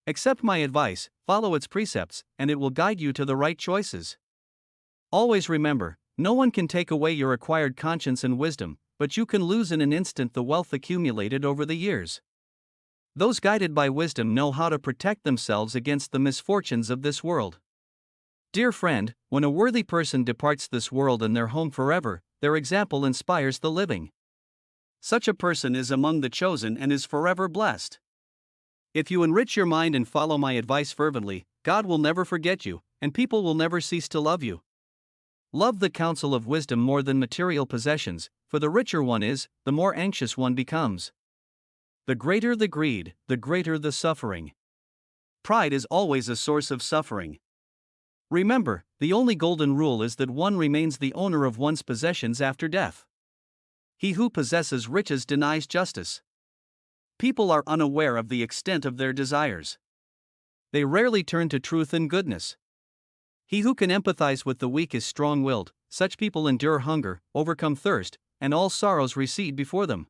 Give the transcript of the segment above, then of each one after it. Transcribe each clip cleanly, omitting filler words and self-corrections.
Accept my advice, follow its precepts, and it will guide you to the right choices. Always remember, no one can take away your acquired conscience and wisdom, but you can lose in an instant the wealth accumulated over the years. Those guided by wisdom know how to protect themselves against the misfortunes of this world. Dear friend, when a worthy person departs this world and their home forever, their example inspires the living. Such a person is among the chosen and is forever blessed. If you enrich your mind and follow my advice fervently, God will never forget you, and people will never cease to love you. Love the counsel of wisdom more than material possessions, for the richer one is, the more anxious one becomes. The greater the greed, the greater the suffering. Pride is always a source of suffering. Remember, the only golden rule is that one remains the owner of one's possessions after death. He who possesses riches denies justice. People are unaware of the extent of their desires. They rarely turn to truth and goodness. He who can empathize with the weak is strong-willed. Such people endure hunger, overcome thirst, and all sorrows recede before them.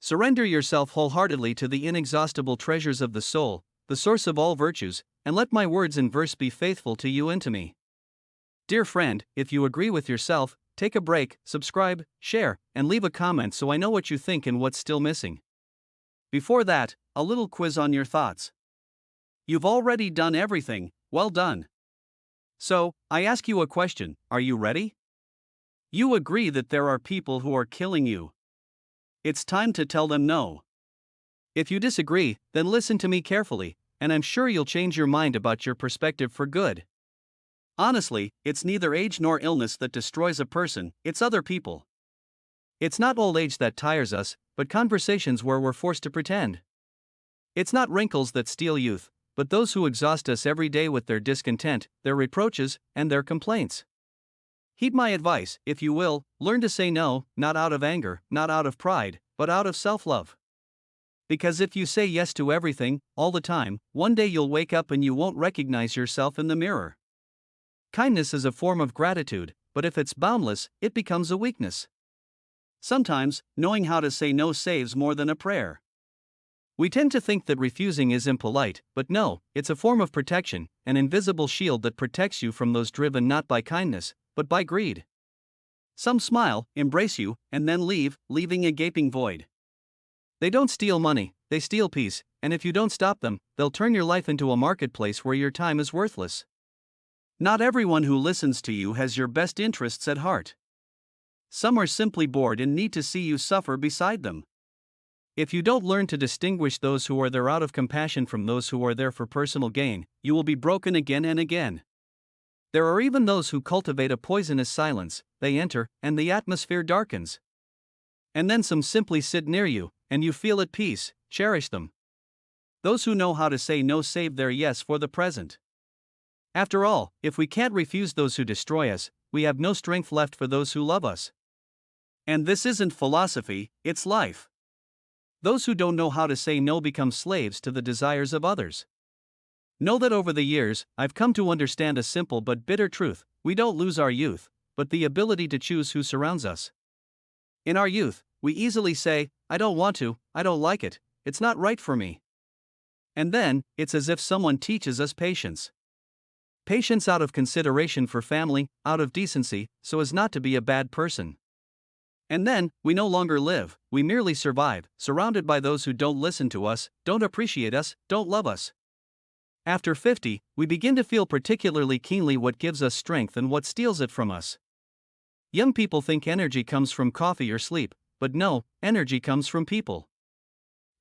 Surrender yourself wholeheartedly to the inexhaustible treasures of the soul, the source of all virtues, and let my words and verse be faithful to you and to me. Dear friend, if you agree with yourself, take a break, subscribe, share, and leave a comment so I know what you think and what's still missing. Before that, a little quiz on your thoughts. You've already done everything, well done. So, I ask you a question, are you ready? You agree that there are people who are killing you. It's time to tell them no. If you disagree, then listen to me carefully, and I'm sure you'll change your mind about your perspective for good. Honestly, it's neither age nor illness that destroys a person, it's other people. It's not old age that tires us, but conversations where we're forced to pretend. It's not wrinkles that steal youth, but those who exhaust us every day with their discontent, their reproaches, and their complaints. Heed my advice, if you will, learn to say no, not out of anger, not out of pride, but out of self-love. Because if you say yes to everything, all the time, one day you'll wake up and you won't recognize yourself in the mirror. Kindness is a form of gratitude, but if it's boundless, it becomes a weakness. Sometimes, knowing how to say no saves more than a prayer. We tend to think that refusing is impolite, but no, it's a form of protection, an invisible shield that protects you from those driven not by kindness, but by greed. Some smile, embrace you, and then leave, leaving a gaping void. They don't steal money, they steal peace, and if you don't stop them, they'll turn your life into a marketplace where your time is worthless. Not everyone who listens to you has your best interests at heart. Some are simply bored and need to see you suffer beside them. If you don't learn to distinguish those who are there out of compassion from those who are there for personal gain, you will be broken again and again. There are even those who cultivate a poisonous silence, they enter, and the atmosphere darkens. And then some simply sit near you, and you feel at peace, cherish them. Those who know how to say no save their yes for the present. After all, if we can't refuse those who destroy us, we have no strength left for those who love us. And this isn't philosophy, it's life. Those who don't know how to say no become slaves to the desires of others. Know that over the years, I've come to understand a simple but bitter truth: we don't lose our youth, but the ability to choose who surrounds us. In our youth, we easily say, I don't want to, I don't like it, it's not right for me. And then, it's as if someone teaches us patience. Patience out of consideration for family, out of decency, so as not to be a bad person. And then, we no longer live, we merely survive, surrounded by those who don't listen to us, don't appreciate us, don't love us. After 50, we begin to feel particularly keenly what gives us strength and what steals it from us. Young people think energy comes from coffee or sleep, but no, energy comes from people.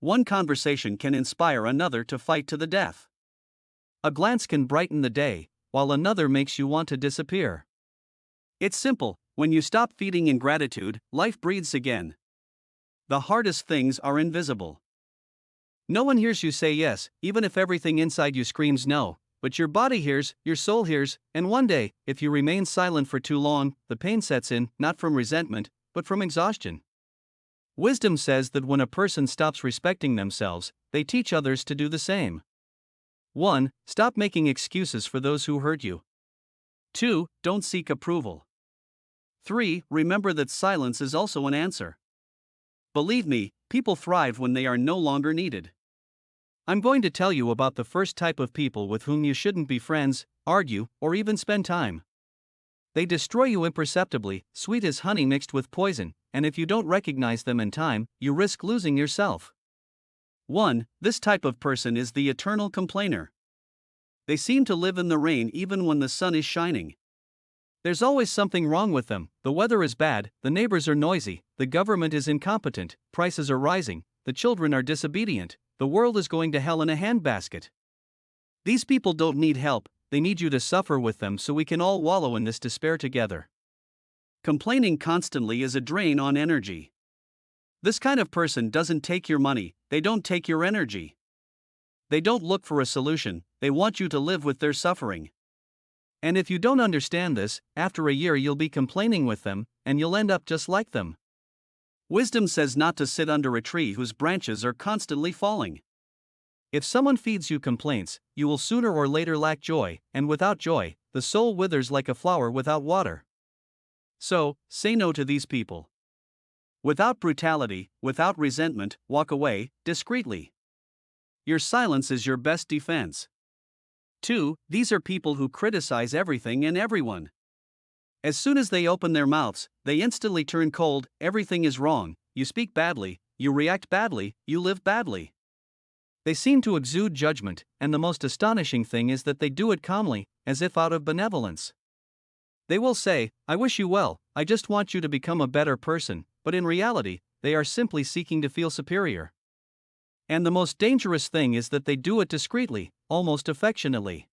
One conversation can inspire another to fight to the death. A glance can brighten the day, while another makes you want to disappear. It's simple. When you stop feeding ingratitude, life breathes again. The hardest things are invisible. No one hears you say yes, even if everything inside you screams no, but your body hears, your soul hears, and one day, if you remain silent for too long, the pain sets in, not from resentment, but from exhaustion. Wisdom says that when a person stops respecting themselves, they teach others to do the same. 1. Stop making excuses for those who hurt you. 2. Don't seek approval. 3. Remember that silence is also an answer. Believe me, people thrive when they are no longer needed. I'm going to tell you about the first type of people with whom you shouldn't be friends, argue, or even spend time. They destroy you imperceptibly, sweet as honey mixed with poison, and if you don't recognize them in time, you risk losing yourself. 1. This type of person is the eternal complainer. They seem to live in the rain even when the sun is shining. There's always something wrong with them. The weather is bad, the neighbors are noisy, the government is incompetent, prices are rising, the children are disobedient, the world is going to hell in a handbasket. These people don't need help, they need you to suffer with them so we can all wallow in this despair together. Complaining constantly is a drain on energy. This kind of person doesn't take your money, they don't take your energy. They don't look for a solution, they want you to live with their suffering. And if you don't understand this, after a year you'll be complaining with them, and you'll end up just like them. Wisdom says not to sit under a tree whose branches are constantly falling. If someone feeds you complaints, you will sooner or later lack joy, and without joy, the soul withers like a flower without water. So, say no to these people. Without brutality, without resentment, walk away, discreetly. Your silence is your best defense. 2. These are people who criticize everything and everyone. As soon as they open their mouths, they instantly turn cold, everything is wrong, you speak badly, you react badly, you live badly. They seem to exude judgment, and the most astonishing thing is that they do it calmly, as if out of benevolence. They will say, I wish you well, I just want you to become a better person, but in reality, they are simply seeking to feel superior. And the most dangerous thing is that they do it discreetly, almost affectionately.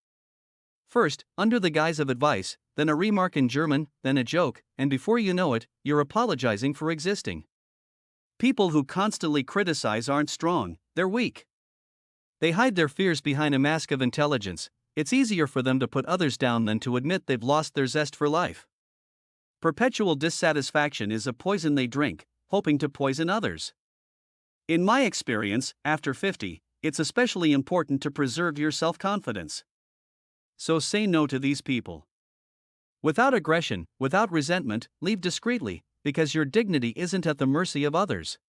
First, under the guise of advice, then a remark in German, then a joke, and before you know it, you're apologizing for existing. People who constantly criticize aren't strong, they're weak. They hide their fears behind a mask of intelligence. It's easier for them to put others down than to admit they've lost their zest for life. Perpetual dissatisfaction is a poison they drink, hoping to poison others. In my experience, after 50, it's especially important to preserve your self-confidence. So say no to these people. Without aggression, without resentment, leave discreetly, because your dignity isn't at the mercy of others.